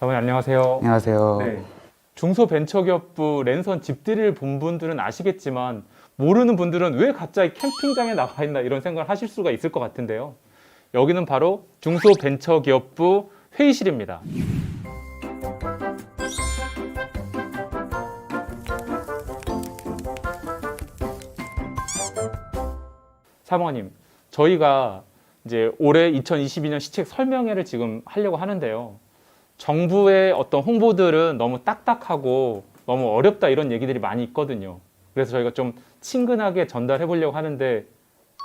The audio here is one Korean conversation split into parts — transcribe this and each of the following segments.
사모님 안녕하세요. 안녕하세요. 네. 중소벤처기업부 랜선 집들이를 본 분들은 아시겠지만 모르는 분들은 왜 갑자기 캠핑장에 나와 있나 이런 생각을 하실 수가 있을 것 같은데요. 여기는 바로 중소벤처기업부 회의실입니다. 사모님, 저희가 이제 올해 2022년 시책 설명회를 지금 하려고 하는데요. 정부의 어떤 홍보들은 너무 딱딱하고 너무 어렵다 이런 얘기들이 많이 있거든요. 그래서 저희가 좀 친근하게 전달해 보려고 하는데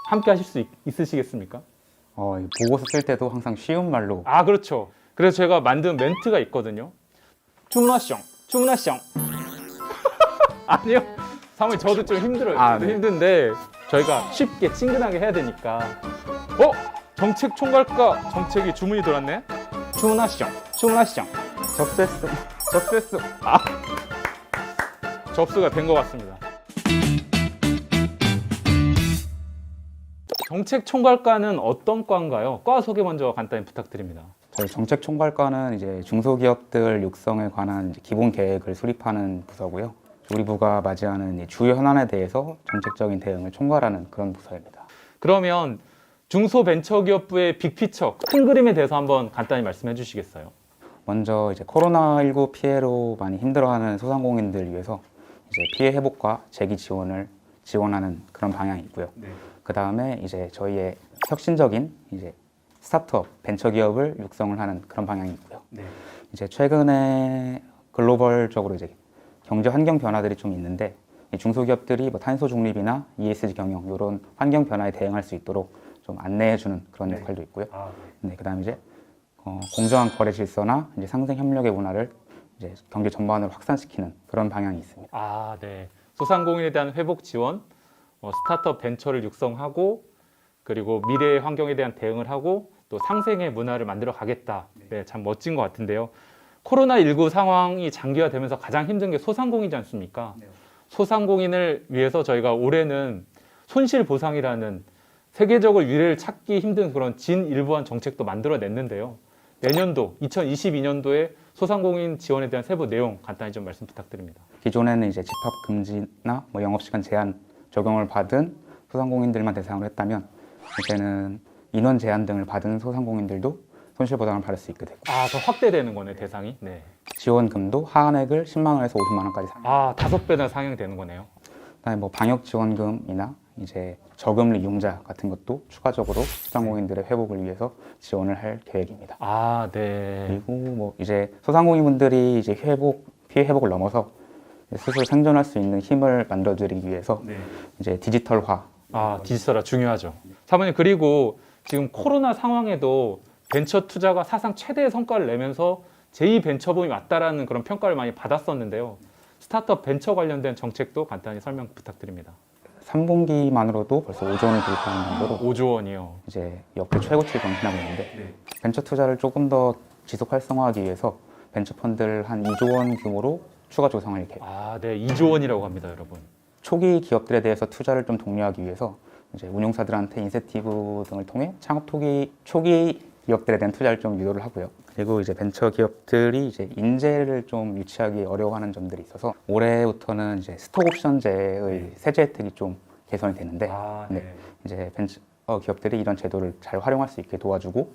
함께 하실 수 있으시겠습니까? 이 보고서 쓸 때도 항상 쉬운 말로 아, 그렇죠. 그래서 제가 만든 멘트가 있거든요. 주문하숑, 주문하숑. 아니요. 사모님 저도 좀 힘들어요. 저도 네. 힘든데 저희가 쉽게 친근하게 해야 되니까. 정책 총괄과 정책이 주문이 들어왔네. 주문하시죠. 주문하시죠. 접수했어. 접수했어. 접수가 된 것 같습니다. 정책 총괄과는 어떤 과인가요? 과 소개 먼저 간단히 부탁드립니다. 저희 정책총괄과는 이제 중소기업들 육성에 관한 이제 기본 계획을 수립하는 부서고요. 우리 부가 맞이하는 이 주요 현안에 대해서 정책적인 대응을 총괄하는 그런 부서입니다. 그러면 중소벤처기업부의 빅피처, 큰 그림에 대해서 한번 간단히 말씀해 주시겠어요? 먼저 이제 코로나19 피해로 많이 힘들어하는 소상공인들 위해서 이제 피해 회복과 재기 지원을 지원하는 그런 방향이 있고요. 네. 그 다음에 이제 저희의 혁신적인 이제 스타트업, 벤처기업을 육성을 하는 그런 방향이 있고요. 네. 이제 최근에 글로벌적으로 이제 경제 환경 변화들이 좀 있는데 이 중소기업들이 뭐 탄소 중립이나 ESG 경영 이런 환경 변화에 대응할 수 있도록 좀 안내해주는 그런 네. 역할도 있고요. 네. 네, 그다음에 이제 공정한 거래 질서나 이제 상생 협력의 문화를 이제 경제 전반으로 확산시키는 그런 방향이 있습니다. 네. 소상공인에 대한 회복 지원, 스타트업 벤처를 육성하고 그리고 미래의 환경에 대한 대응을 하고 또 상생의 문화를 만들어 가겠다. 네, 참 멋진 것 같은데요. 코로나19 상황이 장기화되면서 가장 힘든 게 소상공인이지 않습니까? 네. 소상공인을 위해서 저희가 올해는 손실보상이라는 세계적으로 유례를 찾기 힘든 그런 진일보한 정책도 만들어냈는데요. 내년도 2022년도에 소상공인 지원에 대한 세부 내용 간단히 좀 말씀 부탁드립니다. 기존에는 이제 집합 금지나 뭐 영업시간 제한 적용을 받은 소상공인들만 대상으로 했다면 이제는 인원 제한 등을 받은 소상공인들도 손실보상을 받을 수 있게 되고 더 확대되는 거네, 대상이. 네. 지원금도 하한액을 10만 원에서 50만 원까지 상향. 5배나 상향이 되는 거네요. 그다음에 뭐 방역 지원금이나 이제 저금리 융자 같은 것도 추가적으로 소상공인들의 회복을 위해서 지원을 할 계획입니다. 네. 그리고 뭐 이제 소상공인분들이 이제 피해 회복을 넘어서 스스로 생존할 수 있는 힘을 만들어드리기 위해서 이제 디지털화. 디지털화 중요하죠. 사모님, 그리고 지금 코로나 상황에도 벤처 투자가 사상 최대의 성과를 내면서 제2벤처붐이 왔다라는 그런 평가를 많이 받았었는데요. 스타트업 벤처 관련된 정책도 간단히 설명 부탁드립니다. 3분기만으로도 벌써 5조 원을 돌파하는 정도로 5조 원이요. 이제 역대 최고치를 경신하고 있는데 벤처 투자를 조금 더 지속 활성화하기 위해서 벤처 펀드를 한 2조 원 규모로 추가 조성할 계획. 네, 2조 원이라고 합니다, 여러분. 초기 기업들에 대해서 투자를 좀 독려하기 위해서 이제 운용사들한테 인센티브 등을 통해 창업 초기 기업들에 대한 투자를 좀 유도를 하고요. 그리고 이제 벤처 기업들이 이제 인재를 좀 유치하기 어려워하는 점들이 있어서 올해부터는 이제 스톡 옵션제의 세제 혜택이 좀 개선이 되는데 이제 벤처 기업들이 이런 제도를 잘 활용할 수 있게 도와주고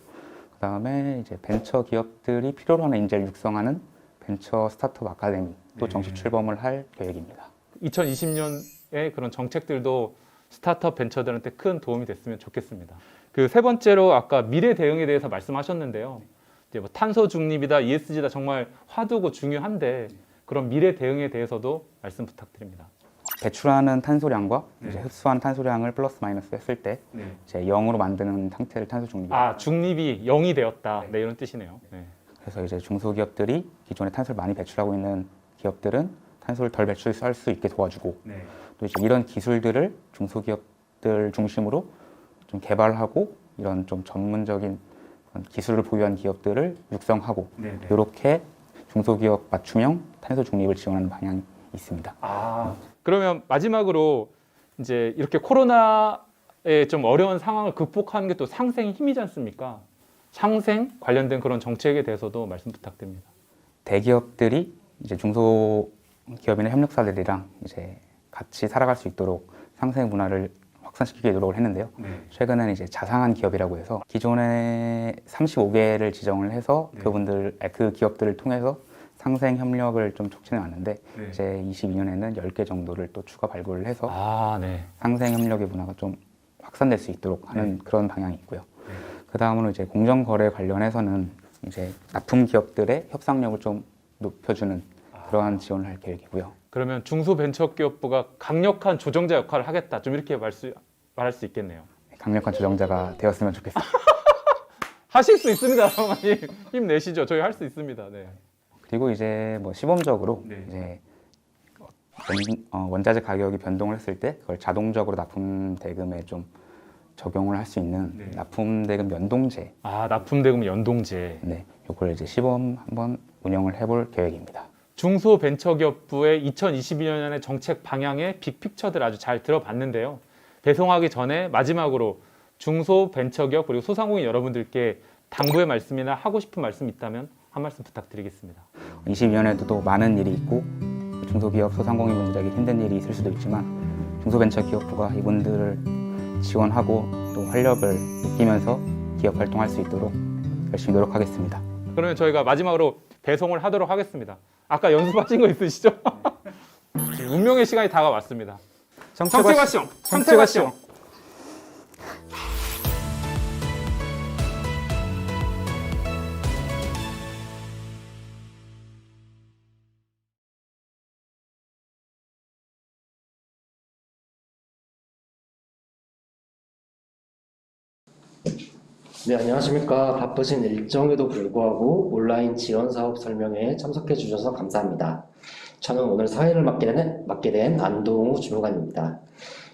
그다음에 이제 벤처 기업들이 필요로 하는 인재를 육성하는 벤처 스타트업 아카데미 또 정식 출범을 할 계획입니다. 2020년에 그런 정책들도 스타트업 벤처들한테 큰 도움이 됐으면 좋겠습니다. 그 세 번째로 아까 미래 대응에 대해서 말씀하셨는데요. 이제 뭐 탄소 중립이다, ESG다 정말 화두고 중요한데 그런 미래 대응에 대해서도 말씀 부탁드립니다. 배출하는 탄소량과 이제 흡수하는 탄소량을 플러스 마이너스 했을 때 이제 0으로 만드는 상태를 탄소 중립. 중립이 0이 되었다. 네, 이런 뜻이네요. 네. 그래서 이제 중소기업들이 기존에 탄소를 많이 배출하고 있는 기업들은 탄소를 덜 배출할 수 있게 도와주고 또 이제 이런 기술들을 중소기업들 중심으로 좀 개발하고 이런 좀 전문적인 기술을 보유한 기업들을 육성하고 이렇게 중소기업 맞춤형 탄소 중립을 지원하는 방향이 있습니다. 그러면 마지막으로 이제 이렇게 코로나의 좀 어려운 상황을 극복하는 게 또 상생의 힘이지 않습니까? 상생 관련된 그런 정책에 대해서도 말씀 부탁드립니다. 대기업들이 이제 중소기업이나 협력사들이랑 이제 같이 살아갈 수 있도록 상생 문화를 확산시키기 노력을 했는데요. 최근에는 이제 자상한 기업이라고 해서 기존에 35개를 지정을 해서 그 기업들을 통해서 상생 협력을 좀 촉진해 왔는데 이제 22년에는 10개 정도를 또 추가 발굴을 해서 상생 협력의 문화가 좀 확산될 수 있도록 하는 그런 방향이 있고요. 그 다음으로 이제 공정거래 관련해서는 이제 납품 기업들의 협상력을 좀 높여주는 그러한 지원을 할 계획이고요. 그러면 중소벤처기업부가 강력한 조정자 역할을 하겠다. 좀 이렇게 말할 수 있겠네요. 강력한 조정자가 되었으면 좋겠습니다. 하실 수 있습니다, 사모님. 힘내시죠. 저희 할 수 있습니다. 네. 그리고 이제 뭐 시범적으로 이제 원자재 가격이 변동을 했을 때 그걸 자동적으로 납품 대금에 좀 적용을 할 수 있는 납품 대금 연동제. 납품 대금 연동제. 네, 이걸 이제 시범 한번 운영을 해볼 계획입니다. 중소벤처기업부의 2022년의 정책 방향의 빅픽처들 아주 잘 들어봤는데요. 배송하기 전에 마지막으로 중소벤처기업 그리고 소상공인 여러분들께 당부의 말씀이나 하고 싶은 말씀 있다면 한 말씀 부탁드리겠습니다. 22년에도 또 많은 일이 있고 중소기업, 소상공인분들에게 힘든 일이 있을 수도 있지만 중소벤처기업부가 이분들을 지원하고 또 활력을 느끼면서 기업 활동할 수 있도록 열심히 노력하겠습니다. 그러면 저희가 마지막으로 배송을 하도록 하겠습니다. 아까 연습하신 거 있으시죠? 운명의 시간이 다가왔습니다. 정체과시용! 정체과시용! 네, 안녕하십니까. 바쁘신 일정에도 불구하고 온라인 지원 사업 설명회에 참석해 주셔서 감사합니다. 저는 오늘 사회를 맡게 된 안동우 주무관입니다.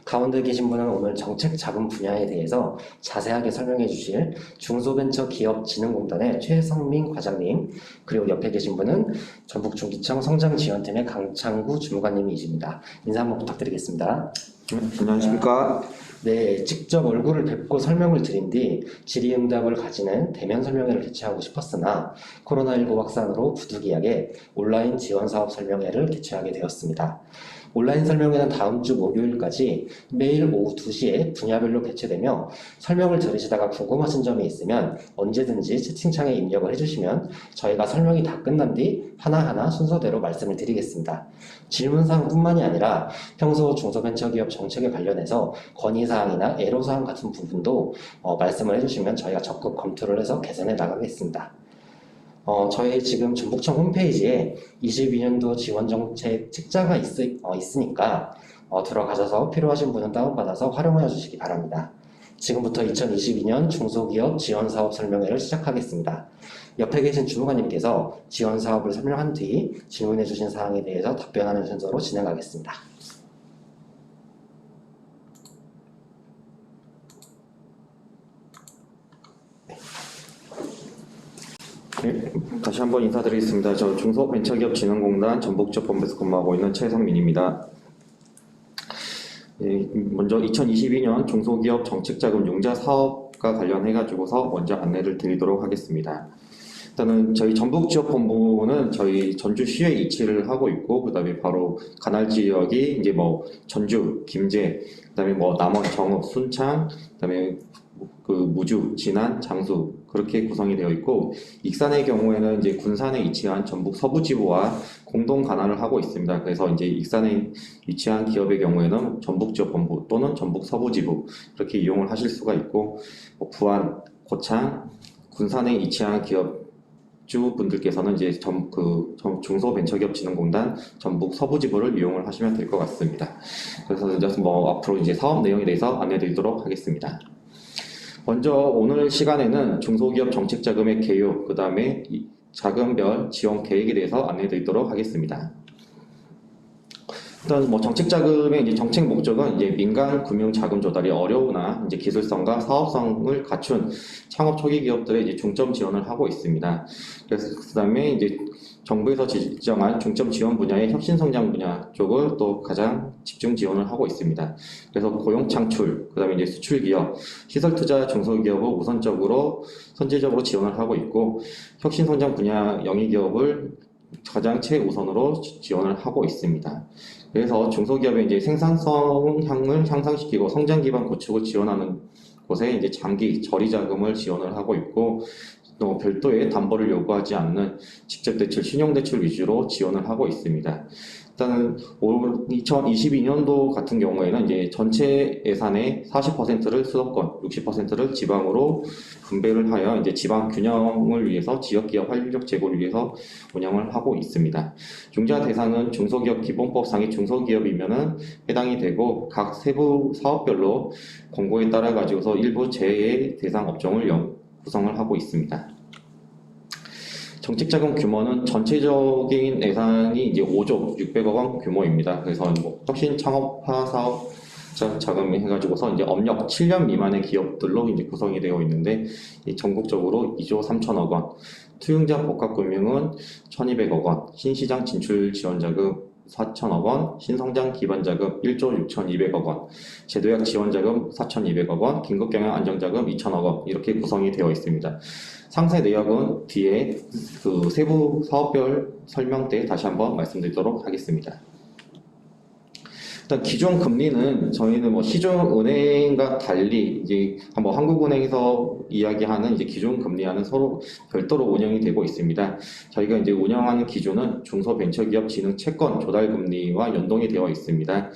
가운데 계신 분은 오늘 정책 자금 분야에 대해서 자세하게 설명해 주실 중소벤처기업진흥공단의 최성민 과장님, 그리고 옆에 계신 분은 전북중기청 성장지원팀의 강창구 주무관님이십니다. 인사 한번 부탁드리겠습니다. 안녕하십니까. 네, 직접 얼굴을 뵙고 설명을 드린 뒤 질의응답을 가지는 대면 설명회를 개최하고 싶었으나 코로나19 확산으로 부득이하게 온라인 지원사업 설명회를 개최하게 되었습니다. 온라인 설명회는 다음 주 목요일까지 매일 오후 2시에 분야별로 개최되며 설명을 들으시다가 궁금하신 점이 있으면 언제든지 채팅창에 입력을 해주시면 저희가 설명이 다 끝난 뒤 하나하나 순서대로 말씀을 드리겠습니다. 질문사항뿐만이 아니라 평소 중소벤처기업 정책에 관련해서 건의사항이나 애로사항 같은 부분도 말씀을 해주시면 저희가 적극 검토를 해서 개선해 나가겠습니다. 저희 지금 전북청 홈페이지에 22년도 지원정책 책자가 있으니까 들어가셔서 필요하신 분은 다운받아서 활용하여 주시기 바랍니다. 지금부터 2022년 중소기업 지원사업 설명회를 시작하겠습니다. 옆에 계신 주무관님께서 지원사업을 설명한 뒤 질문해 주신 사항에 대해서 답변하는 순서로 진행하겠습니다. 네, 다시 한번 인사드리겠습니다. 저 중소벤처기업진흥공단 전북지역 본부에서 근무하고 있는 최성민입니다. 네, 먼저 2022년 중소기업 정책자금 융자 사업과 관련해가지고서 먼저 안내를 드리도록 하겠습니다. 일단은 저희 전북지역본부는 저희 전주시에 위치를 하고 있고, 그 다음에 바로 관할 지역이 이제 뭐 전주, 김제, 그 다음에 뭐 남원, 정읍, 순창, 그 다음에 그 무주, 진안, 장수 그렇게 구성이 되어 있고, 익산의 경우에는 이제 군산에 위치한 전북 서부지부와 공동 관할을 하고 있습니다. 그래서 이제 익산에 위치한 기업의 경우에는 전북지역본부 또는 전북 서부지부 그렇게 이용을 하실 수가 있고, 뭐 부안, 고창, 군산에 위치한 기업주분들께서는 이제 중소벤처기업진흥공단 전북 서부지부를 이용을 하시면 될 것 같습니다. 그래서 이제 뭐 앞으로 이제 사업 내용에 대해서 안내드리도록 하겠습니다. 먼저 오늘 시간에는 중소기업 정책자금의 개요, 그 다음에 자금별 지원 계획에 대해서 안내드리도록 하겠습니다. 일단 뭐 정책자금의 이제 정책 목적은 이제 민간 금융 자금 조달이 어려우나 이제 기술성과 사업성을 갖춘 창업 초기 기업들의 이제 중점 지원을 하고 있습니다. 그래서 그다음에 이제 정부에서 지정한 중점 지원 분야의 혁신성장 분야 쪽을 또 가장 집중 지원을 하고 있습니다. 그래서 고용 창출, 그다음에 이제 수출 기업, 시설 투자 중소기업을 우선적으로 선제적으로 지원을 하고 있고, 혁신성장 분야 영위 기업을 가장 최우선으로 지원을 하고 있습니다. 그래서 중소기업의 이제 생산성을 향상시키고 성장 기반 구축을 지원하는 곳에 이제 장기 저리 자금을 지원을 하고 있고, 또 별도의 담보를 요구하지 않는 직접 대출, 신용 대출 위주로 지원을 하고 있습니다. 일단은 2022년도 같은 경우에는 이제 전체 예산의 40%를 수도권, 60%를 지방으로 분배를 하여 이제 지방 균형을 위해서 지역기업 활력 제고를 위해서 운영을 하고 있습니다. 융자 대상은 중소기업 기본법상의 중소기업이면은 해당이 되고, 각 세부 사업별로 공고에 따라 가지고서 일부 제외 대상 업종을 구성을 하고 있습니다. 정책자금 규모는 전체적인 예산이 이제 5조 600억 원 규모입니다. 그래서 뭐 혁신 창업화 사업 자금이 해가지고서 이제 업력 7년 미만의 기업들로 이제 구성이 되어 있는데, 전국적으로 2조 3천억 원, 투융자 복합금융은 1,200억 원, 신시장 진출 지원자금 4천억 원, 신성장 기반자금 1조 6,200억 원, 제도약 지원자금 4,200억 원, 긴급경영 안정자금 2천억 원, 이렇게 구성이 되어 있습니다. 상세 내역은 뒤에 그 세부 사업별 설명 때 다시 한번 말씀드리도록 하겠습니다. 일단 기존 금리는 저희는 뭐 시중은행과 달리 이제 한번 한국은행에서 이야기하는 이제 기존 금리와는 서로 별도로 운영이 되고 있습니다. 저희가 이제 운영하는 기준은 중소벤처기업 진흥 채권 조달 금리와 연동이 되어 있습니다.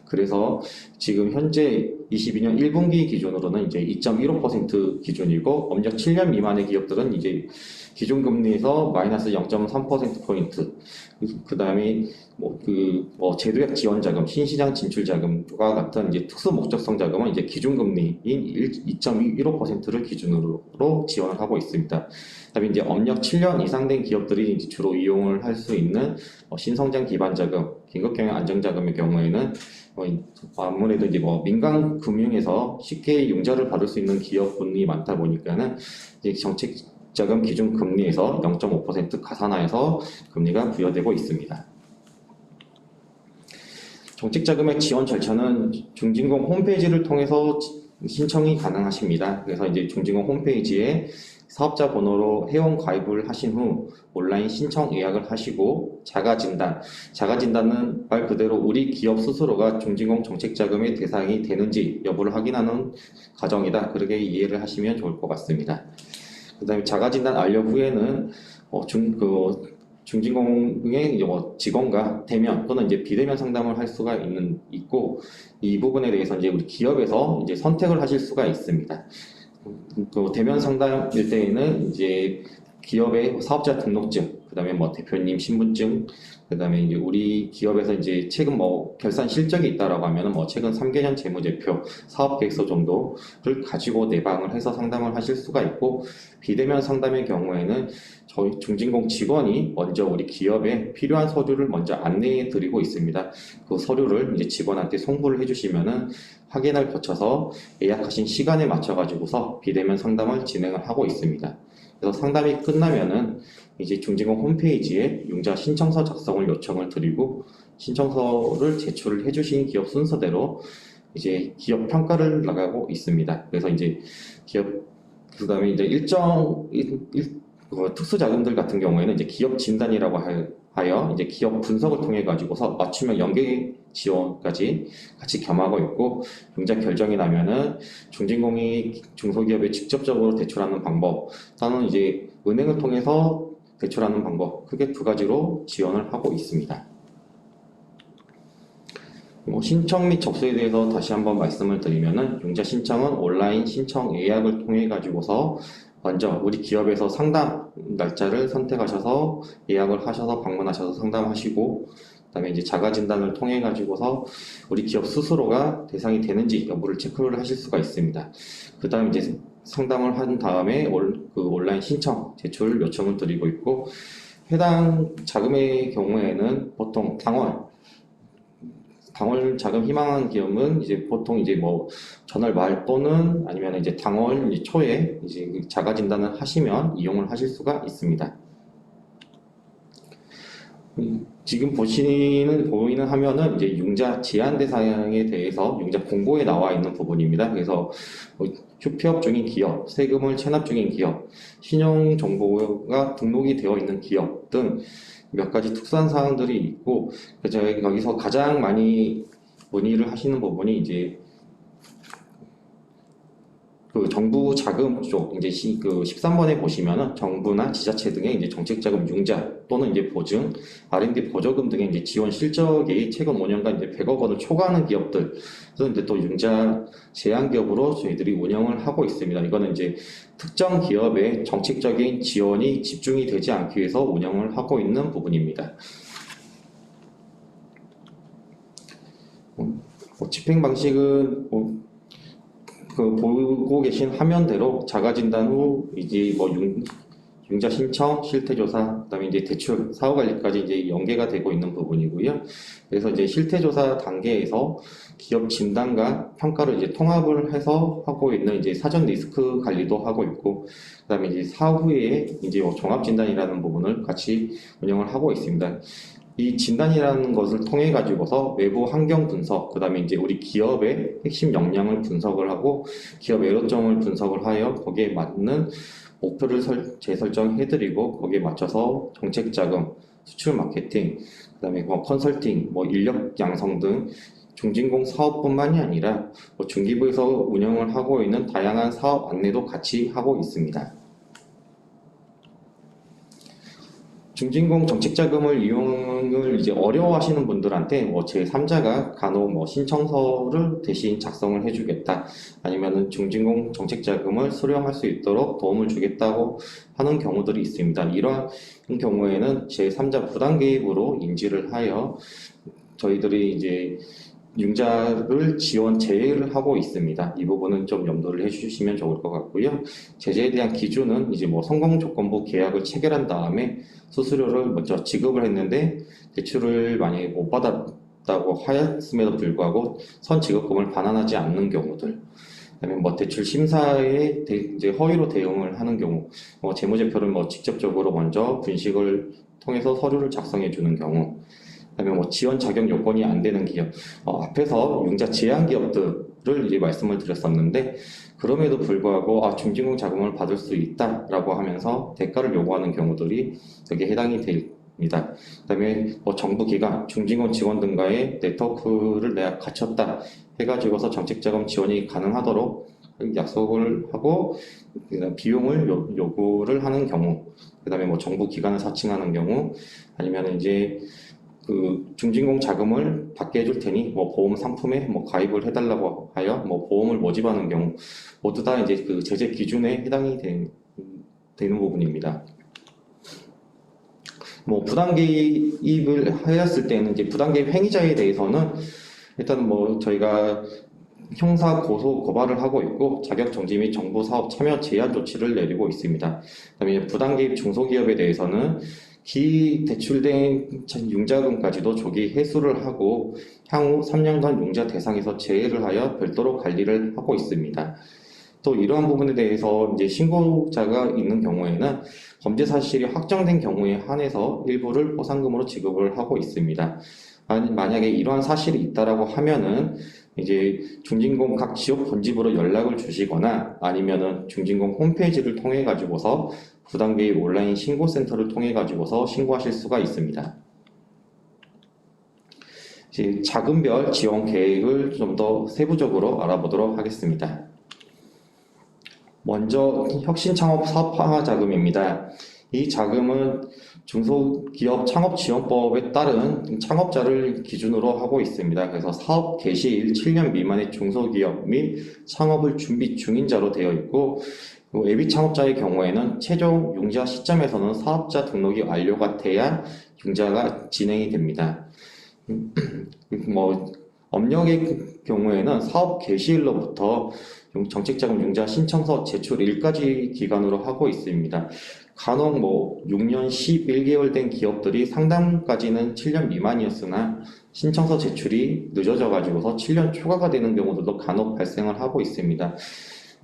그래서 지금 현재 22년 1분기 기준으로는 이제 2.15% 기준이고, 업력 7년 미만의 기업들은 이제 기준 금리에서 마이너스 0.3%포인트, 그 다음에 제도약 지원자금, 신시장 진출자금과 같은 이제 특수 목적성 자금은 이제 기준 금리인 2.15%를 기준으로 지원을 하고 있습니다. 그다음에 이제 업력 7년 이상 된 기업들이 이제 주로 이용을 할 수 있는 신성장 기반 자금, 긴급경영 안정자금의 경우에는 아무래도 이제 민간 금융에서 쉽게 융자를 받을 수 있는 기업군이 많다 보니까는 이제 정책 자금 기준 금리에서 0.5% 가산하여서 금리가 부여되고 있습니다. 정책자금의 지원 절차는 중진공 홈페이지를 통해서 신청이 가능하십니다. 그래서 이제 중진공 홈페이지에 사업자 번호로 회원 가입을 하신 후 온라인 신청 예약을 하시고, 자가진단은 말 그대로 우리 기업 스스로가 중진공 정책자금의 대상이 되는지 여부를 확인하는 과정이다, 그렇게 이해를 하시면 좋을 것 같습니다. 그 다음에 자가진단 완료 후에는 중진공의 직원과 대면 또는 이제 비대면 상담을 할 수가 있고, 이 부분에 대해서 이제 우리 기업에서 이제 선택을 하실 수가 있습니다. 대면 상담일 때에는 이제 기업의 사업자 등록증, 그다음에 대표님 신분증, 그다음에 이제 우리 기업에서 이제 최근 결산 실적이 있다라고 하면은 최근 3개년 재무제표, 사업계획서 정도를 가지고 내방을 해서 상담을 하실 수가 있고, 비대면 상담의 경우에는 저희 중진공 직원이 먼저 우리 기업에 필요한 서류를 먼저 안내해 드리고 있습니다. 그 서류를 이제 직원한테 송부를 해주시면은 확인을 거쳐서 예약하신 시간에 맞춰 가지고서 비대면 상담을 진행을 하고 있습니다. 그래서 상담이 끝나면은 이제 중진공 홈페이지에 융자 신청서 작성을 요청을 드리고, 신청서를 제출을 해주신 기업 순서대로 이제 기업 평가를 나가고 있습니다. 그래서 이제 그다음에 이제 특수 자금들 같은 경우에는 이제 기업 진단이라고 하여 이제 기업 분석을 통해 가지고서 맞춤형 연계 지원까지 같이 겸하고 있고, 융자 결정이 나면은 중진공이 중소기업에 직접적으로 대출하는 방법 또는 이제 은행을 통해서 대출하는 방법, 크게 두 가지로 지원을 하고 있습니다. 신청 및 접수에 대해서 다시 한번 말씀을 드리면은, 융자 신청은 온라인 신청 예약을 통해 가지고서 먼저 우리 기업에서 상담 날짜를 선택하셔서 예약을 하셔서 방문하셔서 상담하시고, 그다음에 이제 자가 진단을 통해 가지고서 우리 기업 스스로가 대상이 되는지 여부를 체크를 하실 수가 있습니다. 그다음에 이제 상담을 한 다음에 온라인 신청 제출 요청을 드리고 있고, 해당 자금의 경우에는 보통 당월 자금 희망하는 기업은 이제 보통 이제 전월 말 또는 아니면 이제 당월 초에 이제 자가 진단을 하시면 이용을 하실 수가 있습니다. 지금 보이는 화면은 이제 융자 제한 대상에 대해서 융자 공고에 나와 있는 부분입니다. 그래서 휴폐업 중인 기업, 세금을 체납 중인 기업, 신용 정보가 등록이 되어 있는 기업 등 몇 가지 특수한 사항들이 있고, 그래서 여기서 가장 많이 문의를 하시는 부분이 이제 그 정부 자금 쪽 이제 그 13번에 보시면은 정부나 지자체 등의 이제 정책 자금 융자 또는 이제 보증, R&D 보조금 등의 이제 지원 실적이 최근 5년간 이제 100억 원을 초과하는 기업들, 그래서 이제 또 융자 제한 기업으로 저희들이 운영을 하고 있습니다. 이거는 이제 특정 기업의 정책적인 지원이 집중이 되지 않기 위해서 운영을 하고 있는 부분입니다. 집행 방식은 그 보고 계신 화면대로 자가 진단 후 이제 뭐 융자 신청, 실태 조사, 그다음에 이제 대출, 사후 관리까지 이제 연계가 되고 있는 부분이고요. 그래서 이제 실태 조사 단계에서 기업 진단과 평가를 이제 통합을 해서 하고 있는 이제 사전 리스크 관리도 하고 있고, 그다음에 이제 사후에 이제 뭐 종합 진단이라는 부분을 같이 운영을 하고 있습니다. 이 진단이라는 것을 통해 가지고서 외부 환경 분석, 그 다음에 이제 우리 기업의 핵심 역량을 분석을 하고 기업 애로점을 분석을 하여 거기에 맞는 목표를 재설정해드리고 거기에 맞춰서 정책 자금, 수출 마케팅, 그 다음에 뭐 컨설팅, 뭐 인력 양성 등 중진공 사업뿐만이 아니라 뭐 중기부에서 운영을 하고 있는 다양한 사업 안내도 같이 하고 있습니다. 중진공 정책자금을 이용을 이제 어려워하시는 분들한테 뭐 제3자가 간혹 뭐 신청서를 대신 작성을 해주겠다, 아니면은 중진공 정책자금을 수령할 수 있도록 도움을 주겠다고 하는 경우들이 있습니다. 이러한 경우에는 제3자 부당 개입으로 인지를 하여 저희들이 이제 융자를 지원 제외를 하고 있습니다. 이 부분은 좀 염두를 해주시면 좋을 것 같고요. 제재에 대한 기준은 이제 뭐 성공 조건부 계약을 체결한 다음에 수수료를 먼저 지급을 했는데 대출을 만약에 못 받았다고 하였음에도 불구하고 선 지급금을 반환하지 않는 경우들, 그다음에 뭐 대출 심사에 이제 허위로 대응을 하는 경우, 뭐 재무제표를 뭐 직접적으로 먼저 분식을 통해서 서류를 작성해 주는 경우, 그다음에 뭐 지원 자격 요건이 안 되는 기업, 앞에서 융자 제한 기업들을 이제 말씀을 드렸었는데 그럼에도 불구하고 중진공 자금을 받을 수 있다라고 하면서 대가를 요구하는 경우들이 여기에 해당이 됩니다. 그다음에 뭐 정부 기관, 중진공 직원 등과의 네트워크를 내가 갖췄다 해가지고서 정책 자금 지원이 가능하도록 약속을 하고 비용을 요구를 하는 경우, 그다음에 뭐 정부 기관을 사칭하는 경우, 아니면 이제 그 중진공 자금을 받게 해줄 테니 뭐 보험 상품에 뭐 가입을 해달라고 하여 뭐 보험을 모집하는 경우 모두 다 이제 그 제재 기준에 해당이 되는 부분입니다. 뭐 부당 개입을 하였을 때는 이제 부당 개입 행위자에 대해서는 일단 뭐 저희가 형사 고소 고발을 하고 있고 자격 정지 및 정부 사업 참여 제한 조치를 내리고 있습니다. 그다음에 부당 개입 중소기업에 대해서는 기대출된 융자금까지도 조기 회수를 하고 향후 3년간 융자 대상에서 제외를 하여 별도로 관리를 하고 있습니다. 또 이러한 부분에 대해서 이제 신고자가 있는 경우에는 범죄 사실이 확정된 경우에 한해서 일부를 포상금으로 지급을 하고 있습니다. 만약에 이러한 사실이 있다라고 하면은 이제 중진공 각 지역 본집으로 연락을 주시거나 아니면은 중진공 홈페이지를 통해 가지고서 부당개입 온라인 신고센터를 통해 가지고서 신고하실 수가 있습니다. 이제 자금별 지원 계획을 좀 더 세부적으로 알아보도록 하겠습니다. 먼저 혁신창업 사업화 자금입니다. 이 자금은 중소기업 창업지원법에 따른 창업자를 기준으로 하고 있습니다. 그래서 사업 개시일 7년 미만의 중소기업 및 창업을 준비 중인 자로 되어 있고, 예비 창업자의 경우에는 최종 융자 시점에서는 사업자 등록이 완료가 돼야 융자가 진행이 됩니다. 뭐 업력의 경우에는 사업 개시일로부터 정책자금 융자 신청서 제출일까지 기간으로 하고 있습니다. 간혹 뭐 6년 11개월 된 기업들이 상담까지는 7년 미만이었으나 신청서 제출이 늦어져 가지고서 7년 초과가 되는 경우들도 간혹 발생을 하고 있습니다.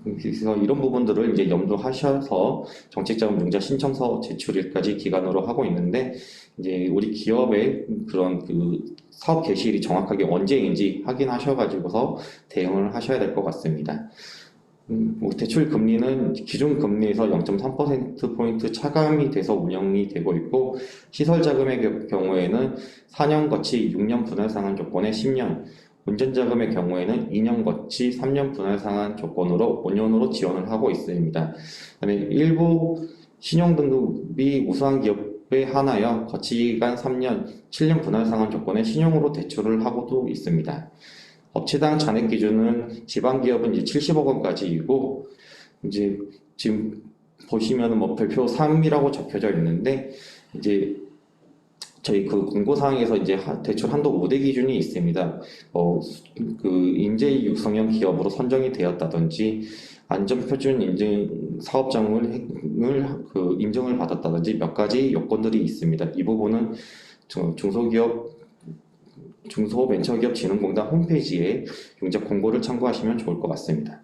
그래서 이런 부분들을 이제 염두하셔서 정책자금 융자 신청서 제출일까지 기간으로 하고 있는데, 이제 우리 기업의 그런 그 사업 개시일이 정확하게 언제인지 확인하셔가지고서 대응을 하셔야 될 것 같습니다. 뭐 대출 금리는 기준 금리에서 0.3%포인트 차감이 돼서 운영이 되고 있고, 시설 자금의 경우에는 4년 거치 6년 분할 상환 조건에 10년, 운전 자금의 경우에는 2년 거치 3년 분할 상환 조건으로 5년으로 지원을 하고 있습니다. 그다음에 일부 신용등급이 우수한 기업에 한하여 거치기간 3년, 7년 분할 상환 조건에 신용으로 대출을 하고도 있습니다. 업체당 잔액 기준은 지방기업은 이제 70억 원까지이고, 이제 지금 보시면은 뭐 별표 3이라고 적혀져 있는데, 이제 저희 그 공고사항에서 이제 대출 한도 5대 기준이 있습니다. 그 인재 육성형 기업으로 선정이 되었다든지, 안전표준 인증 사업장을 인증을 받았다든지 몇 가지 요건들이 있습니다. 이 부분은 중소벤처기업진흥공단 홈페이지에 용자 공고를 참고하시면 좋을 것 같습니다.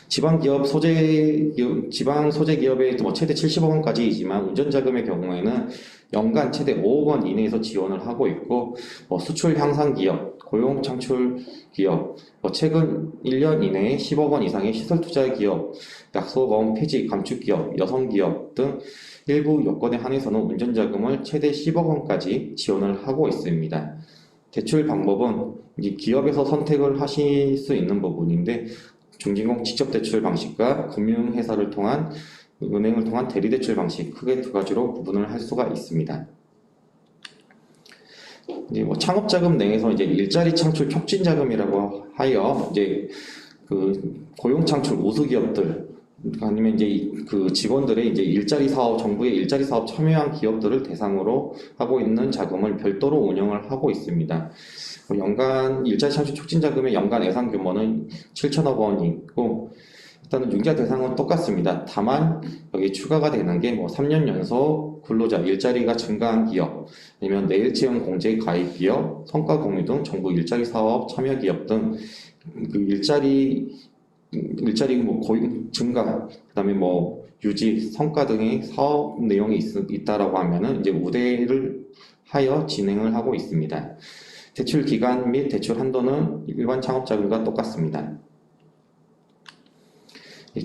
지방 소재 기업의 뭐 최대 70억 원까지이지만 운전자금의 경우에는 연간 최대 5억 원 이내에서 지원을 하고 있고, 수출 향상 기업, 고용 창출 기업, 최근 1년 이내에 10억 원 이상의 시설 투자 기업, 약소보험 폐지 감축 기업, 여성 기업 등 일부 요건에 한해서는 운전자금을 최대 10억 원까지 지원을 하고 있습니다. 대출 방법은 이제 기업에서 선택을 하실 수 있는 부분인데, 중진공 직접 대출 방식과 금융회사를 통한 은행을 통한 대리 대출 방식, 크게 두 가지로 구분을 할 수가 있습니다. 이제 뭐 창업자금 내에서 이제 일자리 창출 촉진 자금이라고 하여 이제 그 고용 창출 우수 기업들, 아니면 이제 그 직원들의 이제 일자리 사업, 정부의 일자리 사업 참여한 기업들을 대상으로 하고 있는 자금을 별도로 운영을 하고 있습니다. 연간 일자리 창출 촉진 자금의 연간 예산 규모는 7천억 원이고, 일단은 융자 대상은 똑같습니다. 다만 여기 추가가 되는 게 뭐 3년 연속 근로자 일자리가 증가한 기업, 아니면 내일 채용 공제 가입 기업, 성과 공유 등 정부 일자리 사업 참여 기업 등 그 일자리 뭐 고용 증가, 그다음에 뭐 유지, 성과 등의 사업 내용이 있다라고 하면은 이제 우대를 하여 진행을 하고 있습니다. 대출 기간 및 대출 한도는 일반 창업자금과 똑같습니다.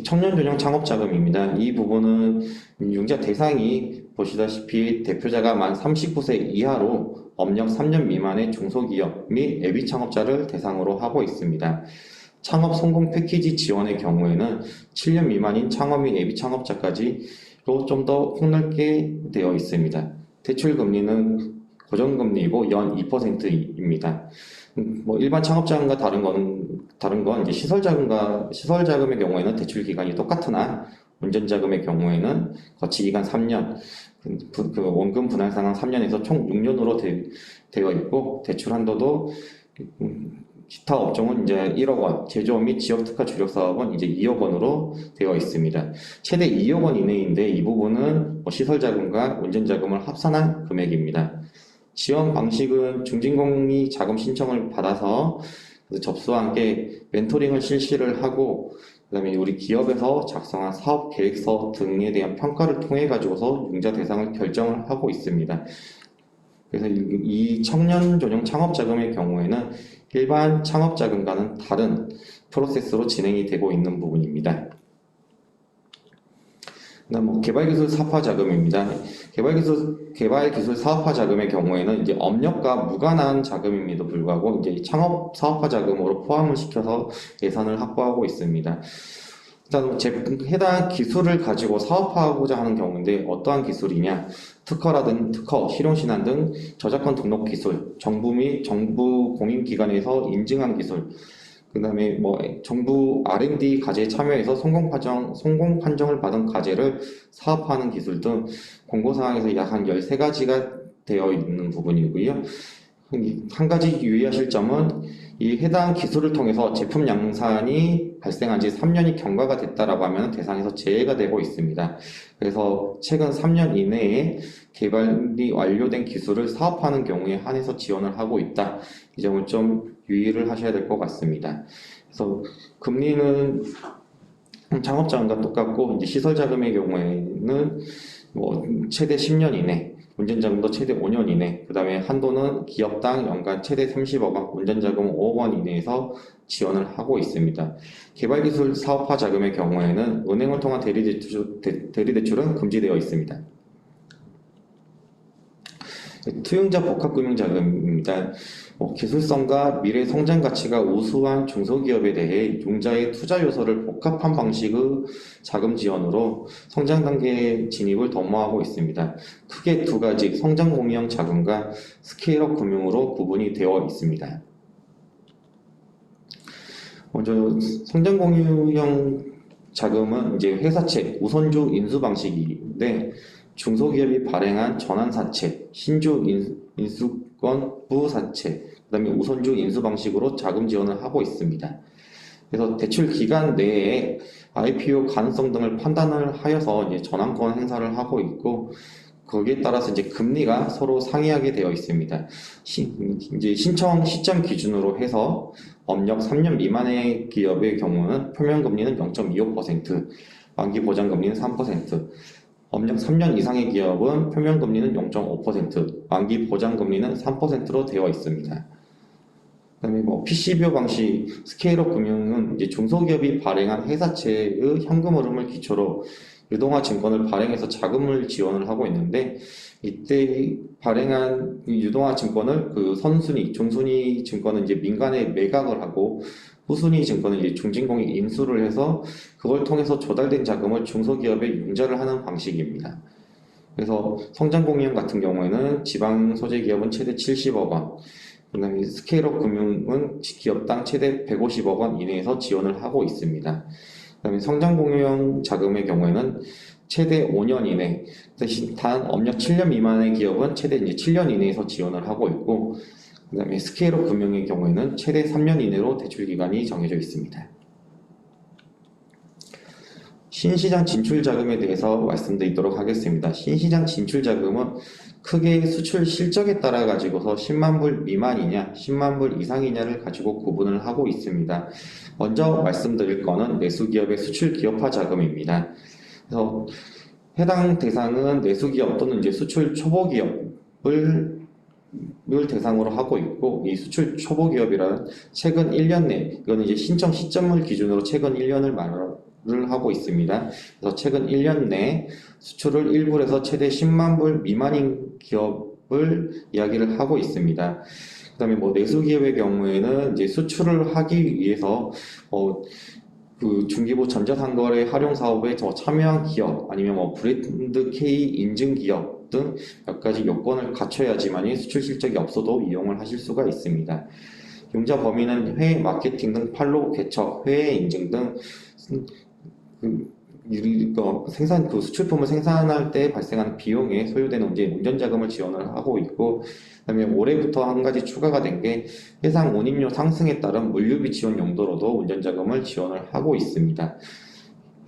청년 전용 창업자금입니다. 이 부분은 융자 대상이 보시다시피 대표자가 만 39세 이하로 업력 3년 미만의 중소기업 및 예비 창업자를 대상으로 하고 있습니다. 창업 성공 패키지 지원의 경우에는 7년 미만인 창업 및 예비 창업자까지로 좀 더 폭넓게 되어 있습니다. 대출 금리는 고정금리이고 연 2%입니다. 뭐 일반 창업자금과 다른 건 이제 시설 자금의 경우에는 대출 기간이 똑같으나, 운전자금의 경우에는 거치 기간 3년, 그 원금 분할 상환 3년에서 총 6년으로 되어 있고, 대출 한도도 기타 업종은 이제 1억 원, 제조업 및 지역 특화 주력 사업은 이제 2억 원으로 되어 있습니다. 최대 2억 원 이내인데, 이 부분은 시설 자금과 운전 자금을 합산한 금액입니다. 지원 방식은 중진공이 자금 신청을 받아서 접수와 함께 멘토링을 실시를 하고, 그다음에 우리 기업에서 작성한 사업 계획서 등에 대한 평가를 통해 가지고서 융자 대상을 결정을 하고 있습니다. 그래서 이 청년 전용 창업 자금의 경우에는 일반 창업 자금과는 다른 프로세스로 진행이 되고 있는 부분입니다. 그다음 뭐 개발기술 사업화 자금입니다. 개발기술 사업화 자금의 경우에는 이제 업력과 무관한 자금임에도 불구하고 이제 창업 사업화 자금으로 포함을 시켜서 예산을 확보하고 있습니다. 일단 해당 기술을 가지고 사업화하고자 하는 경우인데, 어떠한 기술이냐? 특허, 실용신안 등 저작권 등록 기술, 정부 및 정부 공인기관에서 인증한 기술, 그 다음에 뭐 정부 R&D 과제에 참여해서 성공 판정을 받은 과제를 사업화하는 기술 등 공고사항에서 약 한 13가지가 되어 있는 부분이고요. 한 가지 유의하실 점은 이 해당 기술을 통해서 제품 양산이 발생한 지 3년이 경과가 됐다라고 하면 대상에서 제외가 되고 있습니다. 그래서 최근 3년 이내에 개발이 완료된 기술을 사업하는 경우에 한해서 지원을 하고 있다. 이 점을 좀 유의를 하셔야 될 것 같습니다. 그래서 금리는 창업자금과 똑같고, 이제 시설 자금의 경우에는 뭐 최대 10년 이내, 운전자금도 최대 5년 이내, 그 다음에 한도는 기업당 연간 최대 30억 원, 운전자금 5억 원 이내에서 지원을 하고 있습니다. 개발기술 사업화 자금의 경우에는 은행을 통한 대리대출은 금지되어 있습니다. 투융자 복합금융자금입니다. 기술성과 미래 성장 가치가 우수한 중소기업에 대해 융자의 투자 요소를 복합한 방식의 자금 지원으로 성장 단계 진입을 도모하고 있습니다. 크게 두 가지 성장 공유형 자금과 스케일업 금융으로 구분이 되어 있습니다. 먼저 성장 공유형 자금은 이제 회사채 우선주 인수 방식인데 중소기업이 발행한 전환사채, 신주 인수권 부사채, 그 다음에 우선주 인수 방식으로 자금 지원을 하고 있습니다. 그래서 대출 기간 내에 IPO 가능성 등을 판단을 하여서 이제 전환권 행사를 하고 있고, 거기에 따라서 이제 금리가 서로 상이하게 되어 있습니다. 이제 신청 시점 기준으로 해서 업력 3년 미만의 기업의 경우는 표면 금리는 0.25%, 만기 보장 금리는 3%, 업력 3년 이상의 기업은 표면 금리는 0.5%, 만기 보장 금리는 3%로 되어 있습니다. 그다음에 PCBO 방식 스케일업 금융은 이제 중소기업이 발행한 회사채의 현금 흐름을 기초로 유동화 증권을 발행해서 자금을 지원을 하고 있는데, 이때 발행한 유동화 증권을 그 선순위, 중순위 증권은 이제 민간에 매각을 하고, 후순위 증권은 이제 중진공이 인수를 해서 그걸 통해서 조달된 자금을 중소기업에 융자를 하는 방식입니다. 그래서 성장공유형 같은 경우에는 지방 소재 기업은 최대 70억 원, 그다음에 스케일업 금융은 기업당 최대 150억 원 이내에서 지원을 하고 있습니다. 그다음에 성장공유형 자금의 경우에는 최대 5년 이내, 대신 단 업력 7년 미만의 기업은 최대 이제 7년 이내에서 지원을 하고 있고, 그 다음에 스케일업 금융의 경우에는 최대 3년 이내로 대출 기간이 정해져 있습니다. 신시장 진출 자금에 대해서 말씀드리도록 하겠습니다. 신시장 진출 자금은 크게 수출 실적에 따라 가지고서 10만 불 미만이냐 10만 불 이상이냐를 가지고 구분을 하고 있습니다. 먼저 말씀드릴 거는 내수기업의 수출 기업화 자금입니다. 그래서 해당 대상은 내수기업 또는 이제 수출 초보기업을 대상으로 하고 있고, 이 수출 초보기업이란 최근 1년 내, 이거는 이제 신청 시점을 기준으로 최근 1년을 말을 하고 있습니다. 그래서 최근 1년 내 수출을 1불에서 최대 10만 불 미만인 기업을 이야기를 하고 있습니다. 그 다음에 내수기업의 경우에는 이제 수출을 하기 위해서 그 중기부 전자상거래 활용 사업에 참여한 기업, 아니면 브랜드 K 인증 기업 등 몇 가지 요건을 갖춰야지만이 수출 실적이 없어도 이용을 하실 수가 있습니다. 융자 범위는 해외 마케팅 등 판로 개척, 해외 인증 등 그 수출품을 생산할 때 발생하는 비용에 소요되는 이제 운전자금을 지원을 하고 있고, 그다음에 올해부터 한 가지 추가가 된 게 해상 운임료 상승에 따른 물류비 지원 용도로도 운전자금을 지원을 하고 있습니다.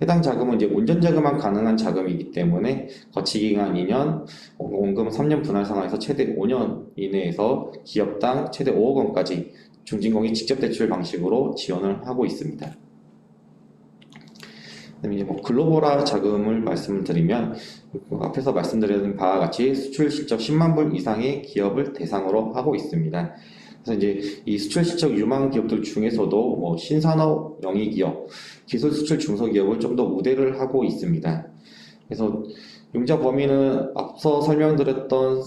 해당 자금은 이제 운전자금만 가능한 자금이기 때문에 거치기간 2년, 원금 3년 분할 상환에서 최대 5년 이내에서 기업당 최대 5억 원까지 중진공이 직접 대출 방식으로 지원을 하고 있습니다. 그다음에 이제 글로벌화 자금을 말씀을 드리면, 앞에서 말씀드린 바와 같이 수출 실적 10만 불 이상의 기업을 대상으로 하고 있습니다. 그래서 이제 이 수출 실적 유망 기업들 중에서도 신산업 영위 기업, 기술 수출 중소기업을 좀 더 우대를 하고 있습니다. 그래서 융자 범위는 앞서 설명드렸던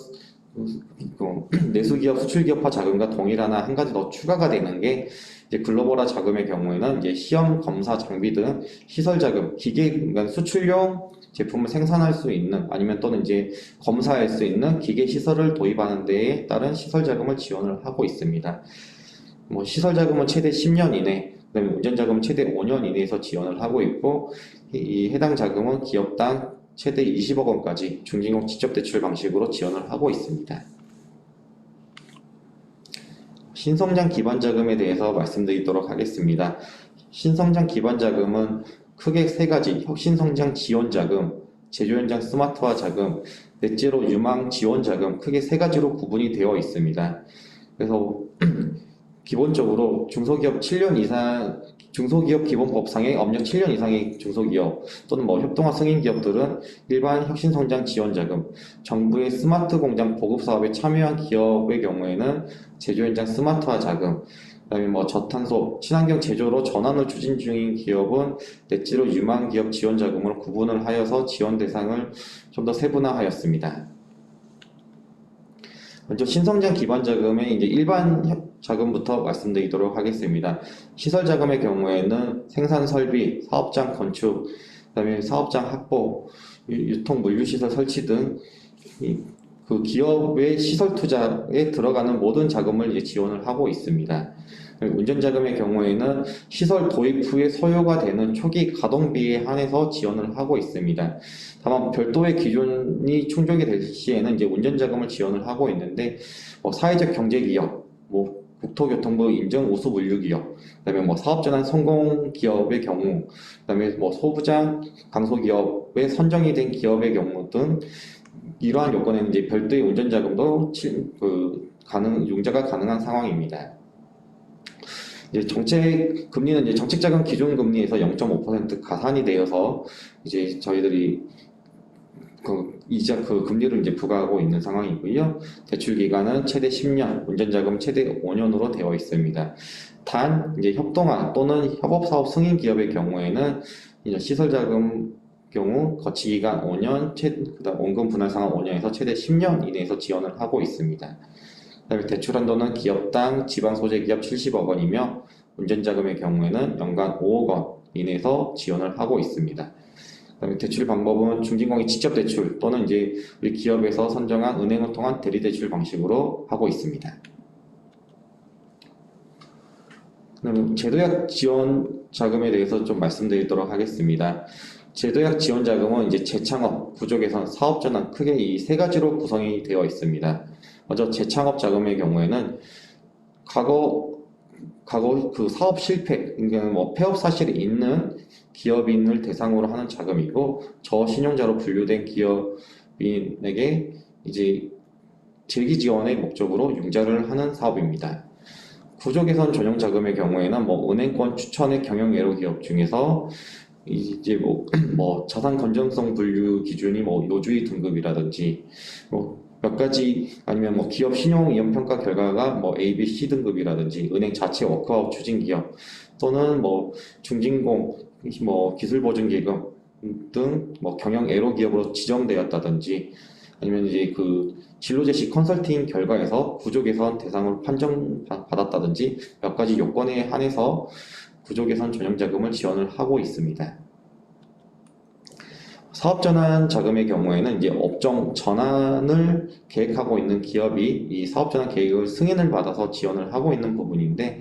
내수기업 수출기업화 자금과 동일하나 한 가지 더 추가가 되는 게, 이제 글로벌화 자금의 경우에는 이제 시험 검사 장비 등 시설 자금, 그러니까 수출용 제품을 생산할 수 있는, 아니면 또는 이제 검사할 수 있는 기계 시설을 도입하는 데에 따른 시설 자금을 지원을 하고 있습니다. 시설 자금은 최대 10년 이내, 그다음에 운전 자금은 최대 5년 이내에서 지원을 하고 있고, 이 해당 자금은 기업당 최대 20억 원까지 중진공 직접 대출 방식으로 지원을 하고 있습니다. 신성장 기반 자금에 대해서 말씀드리도록 하겠습니다. 신성장 기반 자금은 크게 세 가지, 혁신성장 지원 자금, 제조 현장 스마트화 자금, 넷째로 유망 지원 자금, 크게 세 가지로 구분이 되어 있습니다. 그래서 기본적으로 중소기업 기본법상의 업력 7년 이상의 중소기업 또는 뭐 협동화 승인 기업들은 일반 혁신성장 지원자금, 정부의 스마트 공장 보급 사업에 참여한 기업의 경우에는 제조 현장 스마트화 자금, 그다음에 뭐 저탄소, 친환경 제조로 전환을 추진 중인 기업은 넷지로 유망 기업 지원 자금으로 구분을 하여서 지원 대상을 좀 더 세분화하였습니다. 먼저 신성장 기반 자금의 이제 일반 자금부터 말씀드리도록 하겠습니다. 시설 자금의 경우에는 생산 설비, 사업장 건축, 그다음에 사업장 확보, 유통 물류 시설 설치 등 그 기업의 시설 투자에 들어가는 모든 자금을 이제 지원을 하고 있습니다. 운전 자금의 경우에는 시설 도입 후에 소요가 되는 초기 가동비에 한해서 지원을 하고 있습니다. 다만 별도의 기준이 충족이 될 시에는 이제 운전 자금을 지원을 하고 있는데 사회적 경제기업, 국토교통부 인증 우수 물류기업, 그다음에 사업전환 성공 기업의 경우, 그다음에 소부장 강소기업에 선정이 된 기업의 경우 등 이러한 요건에는 이제 별도의 운전 자금도 융자가 가능한 상황입니다. 이제 정책 금리는 이제 정책자금 기준금리에서 0.5% 가산이 되어서 이제 저희들이 그 금리를 이제 부과하고 있는 상황이고요. 대출 기간은 최대 10년, 운전자금 최대 5년으로 되어 있습니다. 단 이제 협동화 또는 협업사업 승인 기업의 경우에는 이제 시설자금 경우 거치 기간 5년, 그다음 원금 분할 상환 5년에서 최대 10년 이내에서 지원을 하고 있습니다. 그다음에 대출 한도는 기업당 지방 소재 기업 70억 원이며 운전자금의 경우에는 연간 5억 원 이내에서 지원을 하고 있습니다. 그다음에 대출 방법은 중진공인 직접 대출 또는 이제 우리 기업에서 선정한 은행을 통한 대리 대출 방식으로 하고 있습니다. 그다음에 제도약 지원 자금에 대해서 좀 말씀드리도록 하겠습니다. 제도약 지원 자금은 이제 재창업, 구조 개선, 사업 전환 크게 이 세 가지로 구성이 되어 있습니다. 먼저 재창업 자금의 경우에는 과거 그 사업 실패, 그러니까 폐업 사실이 있는 기업인을 대상으로 하는 자금이고 저신용자로 분류된 기업인에게 이제 재기 지원의 목적으로 융자를 하는 사업입니다. 구조 개선 전용 자금의 경우에는 은행권 추천의 경영애로 기업 중에서 이제 자산 건전성 분류 기준이 노주의 등급이라든지 몇 가지 아니면 기업 신용 위험 평가 결과가 A, B, C 등급이라든지 은행 자체 워크아웃 추진 기업 또는 중진공 기술 보증 기금 등 경영 애로 기업으로 지정되었다든지 아니면 이제 그 진로 제시 컨설팅 결과에서 구조 개선 대상으로 판정받았다든지 몇 가지 요건에 한해서 구조 개선 전용 자금을 지원을 하고 있습니다. 사업 전환 자금의 경우에는 이제 업종 전환을 계획하고 있는 기업이 이 사업 전환 계획을 승인을 받아서 지원을 하고 있는 부분인데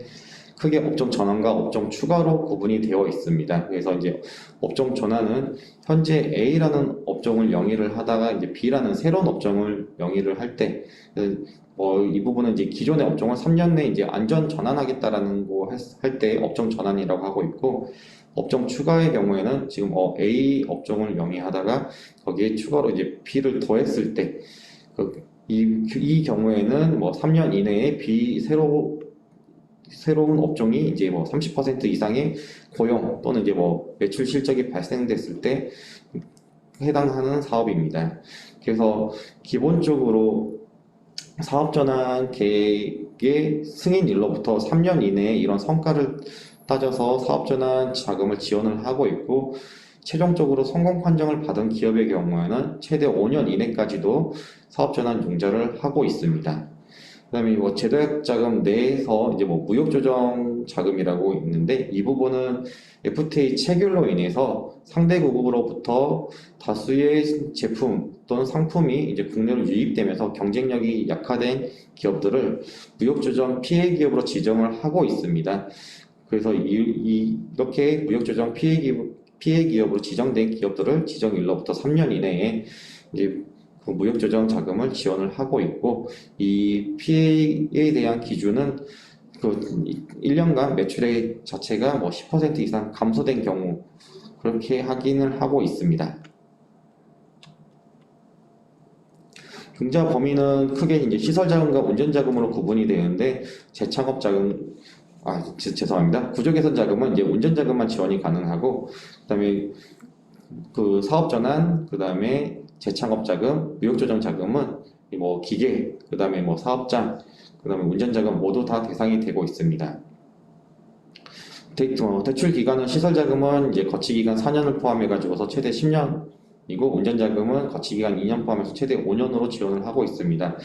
크게 업종 전환과 업종 추가로 구분이 되어 있습니다. 그래서 이제 업종 전환은 현재 A라는 업종을 영위를 하다가 이제 B라는 새로운 업종을 영위를 할 때 이 부분은 이제 기존의 업종을 3년 내에 이제 안전 전환하겠다라는 거 할 때 업종 전환이라고 하고 있고 업종 추가의 경우에는 지금 A 업종을 영위하다가 거기에 추가로 이제 B를 더했을 때 이 경우에는 3년 이내에 B 새로운 업종이 이제 30% 이상의 고용 또는 이제 매출 실적이 발생됐을 때 해당하는 사업입니다. 그래서 기본적으로 사업전환 계획의 승인일로부터 3년 이내에 이런 성과를 따져서 사업전환 자금을 지원을 하고 있고 최종적으로 성공 판정을 받은 기업의 경우에는 최대 5년 이내까지도 사업전환 융자를 하고 있습니다. 그다음에 제도약 자금 내에서 이제 무역조정 자금이라고 있는데 이 부분은 FTA 체결로 인해서 상대국으로부터 다수의 제품 또는 상품이 이제 국내로 유입되면서 경쟁력이 약화된 기업들을 무역조정 피해 기업으로 지정을 하고 있습니다. 그래서 이렇게 무역조정 피해 기업으로 지정된 기업들을 지정일로부터 3년 이내에 이제 그 무역조정 자금을 지원을 하고 있고 이 피해에 대한 기준은 그 1년간 매출의 자체가 10% 이상 감소된 경우 그렇게 확인을 하고 있습니다. 융자 범위는 크게 이제 시설 자금과 운전 자금으로 구분이 되는데 재창업 자금 죄송합니다. 구조 개선 자금은 이제 운전 자금만 지원이 가능하고 그다음에 그 사업 전환, 그다음에 재창업 자금, 무역 조정 자금은 뭐 기계, 그다음에 뭐 사업장, 그다음에 운전 자금 모두 다 대상이 되고 있습니다. 대출 기간은 시설 자금은 이제 거치 기간 4년을 포함해 가지고서 최대 10년이고 운전 자금은 거치 기간 2년 포함해서 최대 5년으로 지원을 하고 있습니다.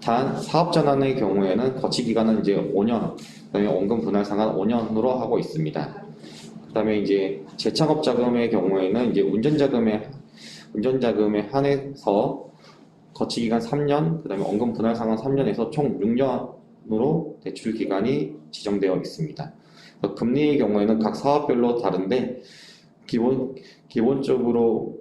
단 사업 전환의 경우에는 거치 기간은 이제 5년, 그다음에 원금 분할 상환 5년으로 하고 있습니다. 그다음에 이제 재창업 자금의 경우에는 이제 운전 자금에 한해서 거치 기간 3년, 그다음에 원금 분할 상환 3년에서 총 6년으로 대출 기간이 지정되어 있습니다. 금리의 경우에는 각 사업별로 다른데 기본적으로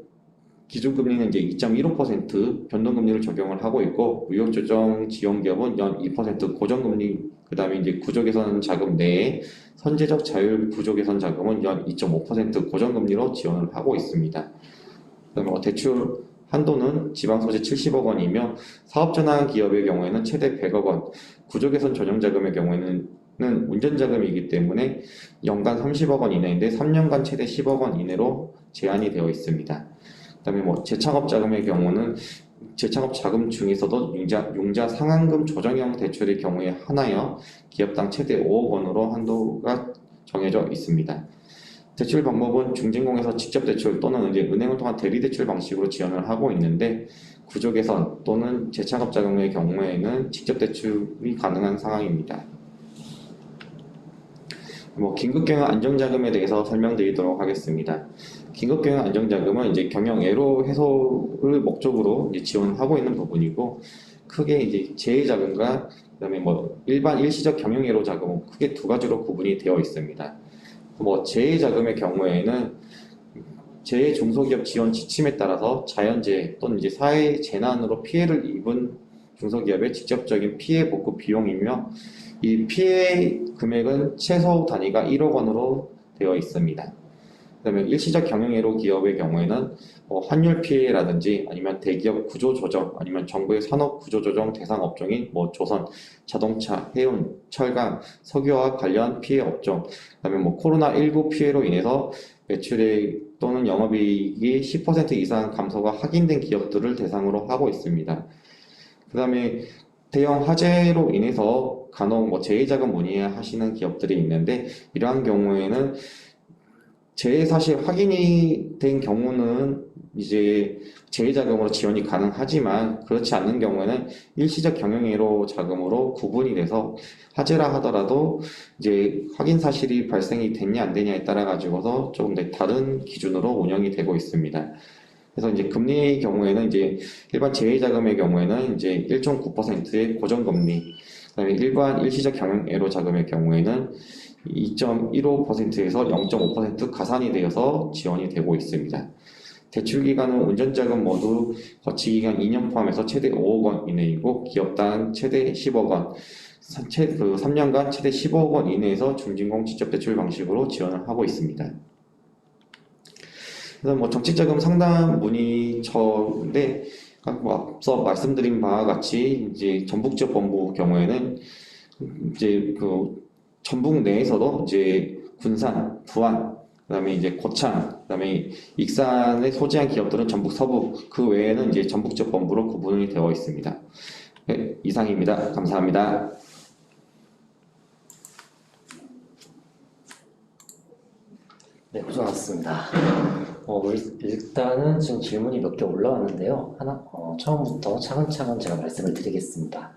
기준금리는 이제 2.15% 변동금리를 적용을 하고 있고 무역조정 지원기업은 연 2% 고정금리, 그다음에 이제 구조개선 자금 내에 선제적 자율 구조개선 자금은 연 2.5% 고정금리로 지원을 하고 있습니다. 그다음에 대출 한도는 지방소재 70억 원이며 사업전환 기업의 경우에는 최대 100억 원, 구조개선 전용자금의 경우에는 운전자금이기 때문에 연간 30억 원 이내인데 3년간 최대 10억 원 이내로 제한이 되어 있습니다. 그다음에 뭐 재창업 자금의 경우는 재창업 자금 중에서도 융자 상환금 조정형 대출의 경우에 하나여 기업당 최대 5억 원으로 한도가 정해져 있습니다. 대출 방법은 중진공에서 직접 대출 또는 이제 은행을 통한 대리 대출 방식으로 지원을 하고 있는데 구조 개선 또는 재창업 자금의 경우에는 직접 대출이 가능한 상황입니다. 긴급경영 안정자금에 대해서 설명드리도록 하겠습니다. 긴급경영 안정자금은 이제 경영 애로 해소를 목적으로 이제 지원하고 있는 부분이고 크게 이제 재해자금과 그다음에 일반 일시적 경영애로 자금은 크게 두 가지로 구분이 되어 있습니다. 재해자금의 경우에는 재해 중소기업 지원 지침에 따라서 자연재해 또는 이제 사회 재난으로 피해를 입은 중소기업의 직접적인 피해 복구 비용이며 이 피해 금액은 최소 단위가 1억 원으로 되어 있습니다. 그다음에 일시적 경영애로 기업의 경우에는 환율 피해라든지 아니면 대기업 구조조정 아니면 정부의 산업 구조조정 대상 업종인 조선, 자동차, 해운, 철강, 석유와 관련 피해 업종, 그다음에 코로나19 피해로 인해서 매출액 또는 영업이익이 10% 이상 감소가 확인된 기업들을 대상으로 하고 있습니다. 그다음에 대형 화재로 인해서 간혹 재해자금 문의하시는 기업들이 있는데 이러한 경우에는 재해 사실 확인이 된 경우는 이제 재해자금으로 지원이 가능하지만 그렇지 않는 경우에는 일시적 경영애로 자금으로 구분이 돼서 화재라 하더라도 이제 확인 사실이 발생이 됐냐 안 되냐에 따라 가지고서 조금 더 다른 기준으로 운영이 되고 있습니다. 그래서 이제 금리의 경우에는 이제 일반 재해자금의 경우에는 이제 1.9%의 고정금리, 그다음에 일반 일시적 경영애로 자금의 경우에는 2.15%에서 0.5% 가산이 되어서 지원이 되고 있습니다. 대출 기간은 운전자금 모두 거치 기간 2년 포함해서 최대 5억 원 이내이고 기업당 최대 10억 원, 3년간 최대 15억 원 이내에서 중진공 직접 대출 방식으로 지원을 하고 있습니다. 그래서 정책자금 상담 문의처인데 앞서 말씀드린 바와 같이 이제 전북지역본부 경우에는 이제 전북 내에서도 이제 군산, 부안, 그다음에 이제 고창, 그다음에 익산에 소재한 기업들은 전북 서부, 그 외에는 이제 전북 지역 본부로 구분이 되어 있습니다. 네, 이상입니다. 감사합니다. 네, 고생하셨습니다. 일단은 지금 질문이 몇 개 올라왔는데요. 처음부터 차근차근 제가 말씀을 드리겠습니다.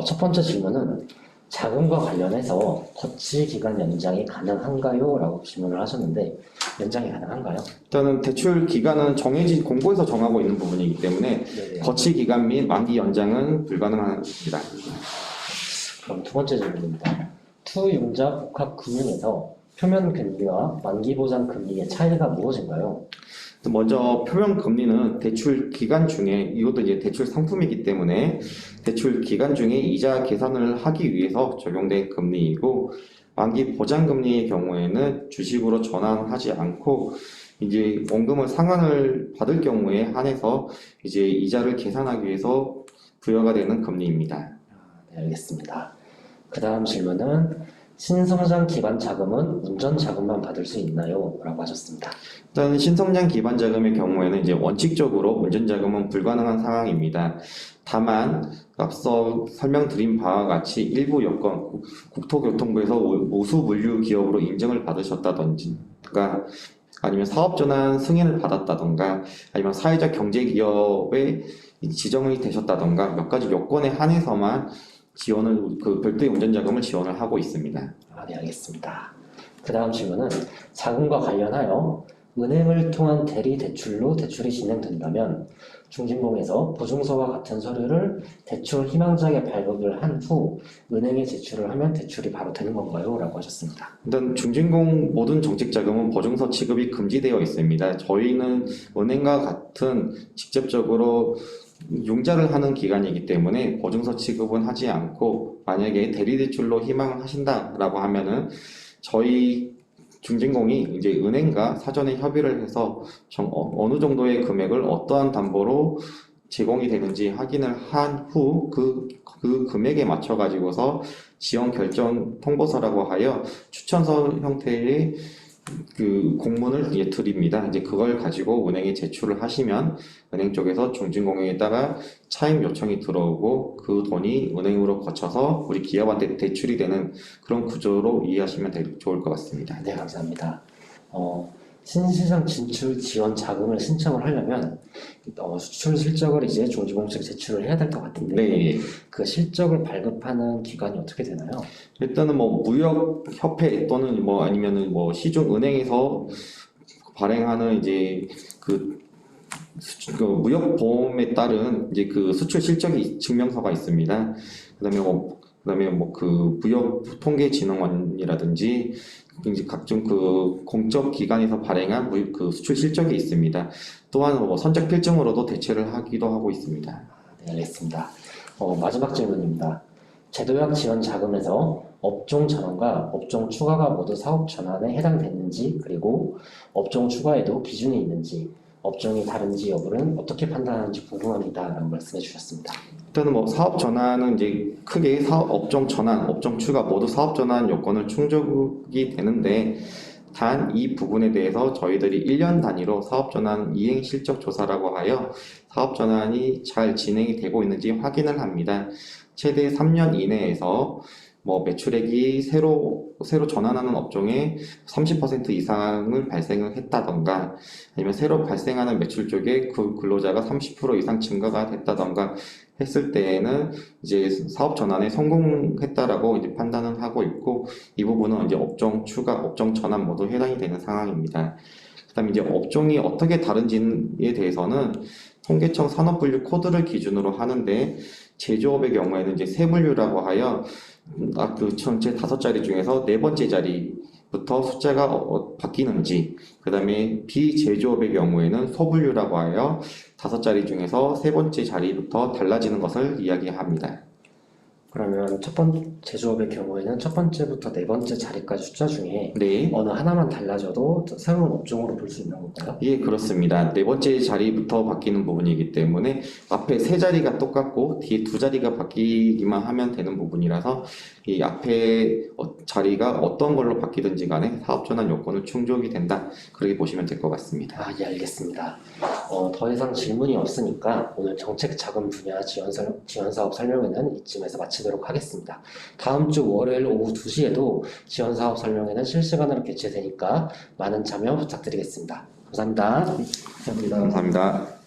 첫 번째 질문은 자금과 관련해서 거치 기간 연장이 가능한가요? 라고 질문을 하셨는데 연장이 가능한가요? 일단은 대출 기간은 정해진 공고에서 정하고 있는 부분이기 때문에 네네. 거치 기간 및 만기 연장은 불가능합니다. 그럼 두 번째 질문입니다. 투융자 복합금융에서 표면 금리와 만기 보장 금리의 차이가 무엇인가요? 먼저 표면 금리는 대출 기간 중에 이것도 이제 대출 상품이기 때문에 대출 기간 중에 이자 계산을 하기 위해서 적용된 금리이고 만기 보장 금리의 경우에는 주식으로 전환하지 않고 이제 원금을 상환을 받을 경우에 한해서 이제 이자를 계산하기 위해서 부여가 되는 금리입니다. 네, 알겠습니다. 그 다음 질문은 신성장 기반 자금은 운전 자금만 받을 수 있나요? 라고 하셨습니다. 일단 신성장 기반 자금의 경우에는 이제 원칙적으로 운전 자금은 불가능한 상황입니다. 다만 앞서 설명드린 바와 같이 일부 여건, 국토교통부에서 우수 물류 기업으로 인증을 받으셨다든가 아니면 사업 전환 승인을 받았다던가 아니면 사회적 경제 기업에 지정이 되셨다던가 몇 가지 요건에 한해서만 지원을 별도의 운전 자금을 지원을 하고 있습니다. 네, 알겠습니다. 그 다음 질문은 자금과 관련하여 은행을 통한 대리 대출로 대출이 진행된다면 중진공에서 보증서와 같은 서류를 대출 희망자에게 발급을 한 후 은행에 제출을 하면 대출이 바로 되는 건가요? 라고 하셨습니다. 일단 중진공 모든 정책 자금은 보증서 지급이 금지되어 있습니다. 저희는 은행과 같은 직접적으로 융자를 하는 기관이기 때문에 보증서 취급은 하지 않고 만약에 대리대출로 희망을 하신다라고 하면은 저희 중진공이 이제 은행과 사전에 협의를 해서 어느 정도의 금액을 어떠한 담보로 제공이 되는지 확인을 한 후 그 금액에 맞춰 가지고서 지원 결정 통보서라고 하여 추천서 형태의 그 공문을 이제 드립니다. 이제 그걸 가지고 은행에 제출을 하시면 은행 쪽에서 중진공에다가 차임 요청이 들어오고 그 돈이 은행으로 거쳐서 우리 기업한테 대출이 되는 그런 구조로 이해하시면 좋을 것 같습니다. 네, 감사합니다. 신시장 진출 지원 자금을 신청을 하려면 수출 실적을 이제 중지공식 제출을 해야 될 것 같은데 네. 그 실적을 발급하는 기관이 어떻게 되나요? 일단은 뭐 무역협회 또는 뭐 아니면은 뭐 시중은행에서 발행하는 이제 그 무역보험에 따른 이제 그 수출 실적이 증명서가 있습니다. 그다음에 뭐 그 무역통계진흥원이라든지 이제 각종 그 공적 기관에서 발행한 그 수출 실적이 있습니다. 또한 뭐 선적 필증으로도 대체를 하기도 하고 있습니다. 네, 알겠습니다. 마지막 질문입니다. 제도약 지원 자금에서 업종 전환과 업종 추가가 모두 사업 전환에 해당되는지 그리고 업종 추가에도 기준이 있는지 업종이 다른지 여부는 어떻게 판단하는지 궁금합니다. 라고 말씀해 주셨습니다. 일단은 뭐 사업 전환은 이제 크게 업종 전환, 업종 추가 모두 사업 전환 요건을 충족이 되는데 단 이 부분에 대해서 저희들이 1년 단위로 사업 전환 이행 실적 조사라고 하여 사업 전환이 잘 진행이 되고 있는지 확인을 합니다. 최대 3년 이내에서 뭐 매출액이 새로 전환하는 업종에 30% 이상을 발생을 했다던가 아니면 새로 발생하는 매출 쪽에 그 근로자가 30% 이상 증가가 됐다던가 했을 때에는 이제 사업 전환에 성공했다라고 이제 판단을 하고 있고 이 부분은 이제 업종 추가, 업종 전환 모두 해당이 되는 상황입니다. 그다음에 이제 업종이 어떻게 다른지에 대해서는 통계청 산업분류 코드를 기준으로 하는데 제조업의 경우에는 이제 세분류라고 하여 그 전체 5자리 중에서 4번째 자리부터 숫자가 바뀌는지 그 다음에 비제조업의 경우에는 소분류라고 하여 5자리 중에서 3번째 자리부터 달라지는 것을 이야기합니다. 그러면 첫 번째 제조업의 경우에는 첫 번째부터 네 번째 자리까지 숫자 중에 네. 어느 하나만 달라져도 새로운 업종으로 볼 수 있는 건가요? 예, 그렇습니다. 4번째 자리부터 바뀌는 부분이기 때문에 앞에 3자리가 똑같고 뒤에 2자리가 바뀌기만 하면 되는 부분이라서 이 앞에 자리가 어떤 걸로 바뀌든지 간에 사업전환 요건을 충족이 된다. 그렇게 보시면 될 것 같습니다. 예, 알겠습니다. 더 이상 질문이 없으니까 오늘 정책 자금 분야 지원 사업 설명회는 이쯤에서 마치도록 하겠습니다. 다음 주 월요일 오후 2시에도 지원 사업 설명회는 실시간으로 개최되니까 많은 참여 부탁드리겠습니다. 감사합니다. 감사합니다.